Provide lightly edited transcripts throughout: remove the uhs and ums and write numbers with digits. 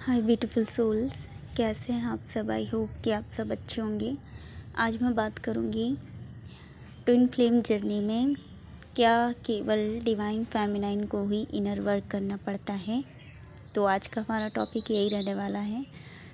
हाय beautiful souls, कैसे हैं आप सब। आई होप कि आप सब अच्छे होंगे। आज मैं बात करूंगी ट्विन फ्लेम जर्नी में क्या केवल डिवाइन फेमिनाइन को ही इनर वर्क करना पड़ता है। तो आज का हमारा टॉपिक यही रहने वाला है।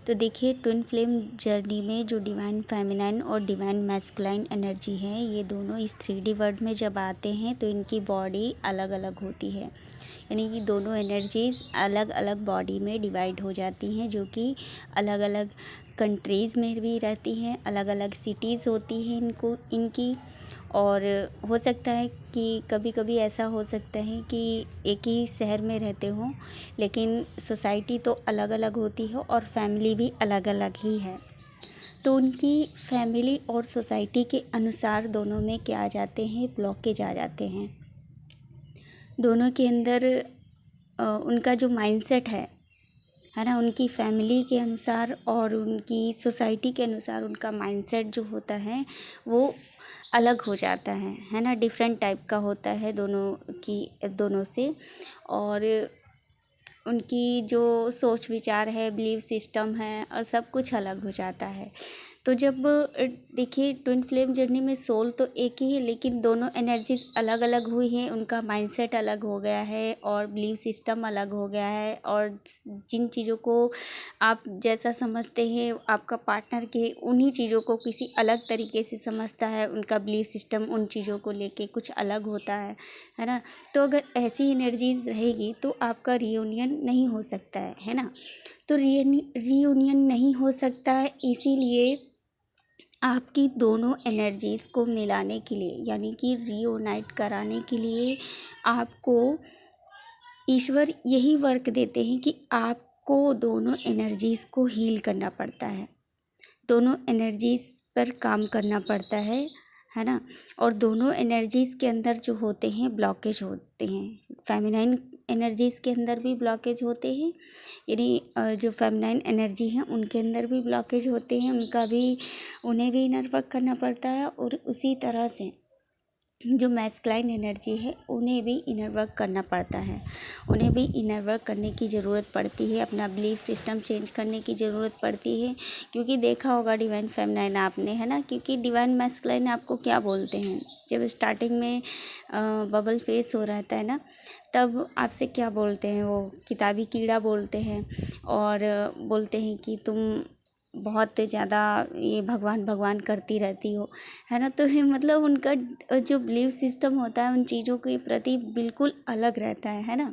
तो देखिए, ट्विन फ्लेम जर्नी में जो डिवाइन फेमिनाइन और डिवाइन मैस्कुलाइन एनर्जी है, ये दोनों इस 3D वर्ल्ड में जब आते हैं तो इनकी बॉडी अलग अलग होती है। यानी कि दोनों एनर्जीज अलग अलग बॉडी में डिवाइड हो जाती हैं, जो कि अलग अलग कंट्रीज़ में भी रहती हैं, अलग अलग सिटीज़ होती हैं इनकी। और हो सकता है कि कभी कभी ऐसा हो सकता है कि एक ही शहर में रहते हों, लेकिन सोसाइटी तो अलग अलग होती है और फैमिली भी अलग अलग ही है। तो उनकी फैमिली और सोसाइटी के अनुसार दोनों में क्या आ जाते हैं, ब्लॉकेज आ जाते हैं। दोनों के अंदर उनका जो माइंडसेट है ना, उनकी फैमिली के अनुसार और उनकी सोसाइटी के अनुसार उनका माइंडसेट जो होता है वो अलग हो जाता है ना। डिफरेंट टाइप का होता है दोनों से। और उनकी जो सोच विचार है, बिलीव सिस्टम है, और सब कुछ अलग हो जाता है। तो जब देखिए, ट्विन फ्लेम जर्नी में सोल तो एक ही है, लेकिन दोनों एनर्जीज अलग अलग हुई हैं। उनका माइंडसेट अलग हो गया है और बिलीव सिस्टम अलग हो गया है। और जिन चीज़ों को आप जैसा समझते हैं, आपका पार्टनर के उन्हीं चीज़ों को किसी अलग तरीके से समझता है। उनका बिलीव सिस्टम उन चीज़ों को लेके कुछ अलग होता है ना। तो अगर ऐसी एनर्जीज रहेगी तो आपका रियूनियन नहीं हो सकता है ना। तो रियूनियन नहीं हो सकता है, इसीलिए आपकी दोनों एनर्जीज़ को मिलाने के लिए, यानी कि रीयूनाइट कराने के लिए, आपको ईश्वर यही वर्क देते हैं कि आपको दोनों एनर्जीज़ को हील करना पड़ता है, दोनों एनर्जीज़ पर काम करना पड़ता है ना। और दोनों एनर्जीज़ के अंदर जो होते हैं ब्लॉकेज होते हैं। फेमिनाइन एनर्जीज़ के अंदर भी ब्लॉकेज होते हैं, यानी जो फेमिनाइन एनर्जी है उनके अंदर भी ब्लॉकेज होते हैं, उन्हें भी इनर वर्क करना पड़ता है। और उसी तरह से जो मैस्कुलाइन एनर्जी है उन्हें भी इनर वर्क करना पड़ता है, उन्हें भी इनर वर्क करने की ज़रूरत पड़ती है, अपना बिलीफ सिस्टम चेंज करने की ज़रूरत पड़ती है। क्योंकि देखा होगा डिवाइन फेमिनाइन आपने, है ना। क्योंकि डिवाइन मैस्कुलाइन आपको क्या बोलते हैं, जब स्टार्टिंग में बबल फेस हो रहता है ना, तब आपसे क्या बोलते हैं, वो किताबी कीड़ा बोलते हैं। और बोलते हैं कि तुम बहुत ज़्यादा ये भगवान भगवान करती रहती हो, है ना। तो ये मतलब उनका जो बिलीव सिस्टम होता है उन चीज़ों के प्रति बिल्कुल अलग रहता है ना।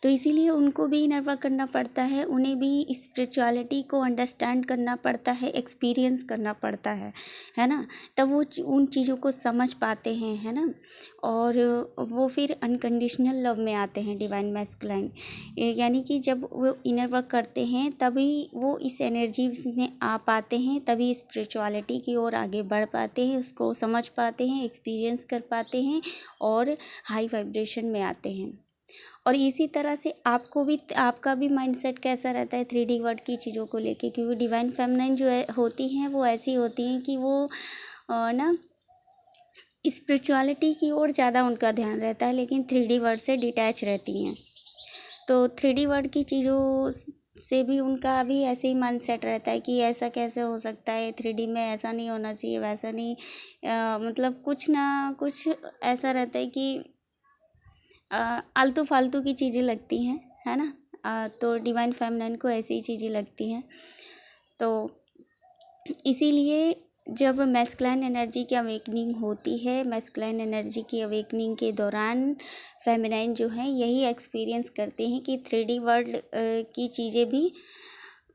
तो इसीलिए उनको भी इनर वर्क करना पड़ता है, उन्हें भी स्पिरिचुअलिटी को अंडरस्टैंड करना पड़ता है, एक्सपीरियंस करना पड़ता है ना। तब वो उन चीज़ों को समझ पाते हैं, है ना। और वो फिर अनकंडीशनल लव में आते हैं डिवाइन मैस्कुलाइन। यानी कि जब वो इनर वर्क करते हैं तभी वो इस एनर्जी में आ पाते हैं, तभी स्पिरिचुअलिटी की ओर आगे बढ़ पाते हैं, उसको समझ पाते हैं, एक्सपीरियंस कर पाते हैं और हाई वाइब्रेशन में आते हैं। और इसी तरह से आपका भी माइंडसेट कैसा रहता है 3D वर्ल्ड की चीज़ों को लेके। क्योंकि डिवाइन फेमिनाइन जो होती हैं वो ऐसी होती हैं कि वो ना स्पिरिचुअलिटी की ओर ज़्यादा उनका ध्यान रहता है, लेकिन 3D वर्ल्ड से डिटैच रहती हैं। तो 3D वर्ल्ड की चीज़ों से भी उनका भी ऐसे ही माइंडसेट रहता है कि ऐसा कैसे हो सकता है, 3D में ऐसा नहीं होना चाहिए, वैसा नहीं। मतलब कुछ ना कुछ ऐसा रहता है कि आलतू फालतू की चीज़ें लगती हैं, है ना। तो डिवाइन फेमिनाइन को ऐसी ही चीज़ें लगती हैं। तो इसीलिए जब मैस्कुलाइन एनर्जी की अवेकनिंग होती है, मैस्कुलाइन एनर्जी की अवेकनिंग के दौरान फेमिनाइन जो है यही एक्सपीरियंस करते हैं कि 3D वर्ल्ड की चीज़ें भी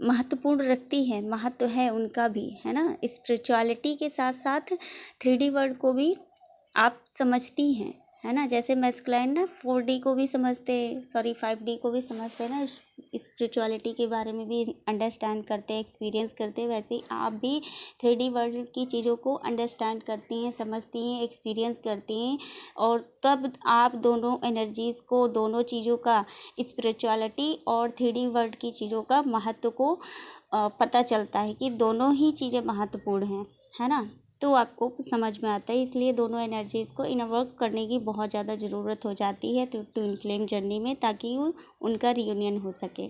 महत्वपूर्ण रखती है, महत्व है उनका भी, है ना। स्पिरिचुअलिटी के साथ साथ 3D वर्ल्ड को भी आप समझती हैं, है ना। जैसे मैस्कुलाइन ना 4D को भी समझते, 5D को भी समझते हैं ना, स्पिरिचुअलिटी के बारे में भी अंडरस्टैंड करते हैं, एक्सपीरियंस करते हैं। वैसे ही आप भी 3D वर्ल्ड की चीज़ों को अंडरस्टैंड करती हैं, समझती हैं, एक्सपीरियंस करती हैं। और तब आप दोनों एनर्जीज़ को, दोनों चीज़ों का, स्पिरिचुअलिटी और 3D वर्ल्ड की चीज़ों का महत्व को पता चलता है कि दोनों ही चीज़ें महत्वपूर्ण हैं, है ना। तो आपको समझ में आता है। इसलिए दोनों एनर्जीज़ को इनर वर्क करने की बहुत ज़्यादा ज़रूरत हो जाती है ट्विन फ्लेम जर्नी में, ताकि उनका रियूनियन हो सके।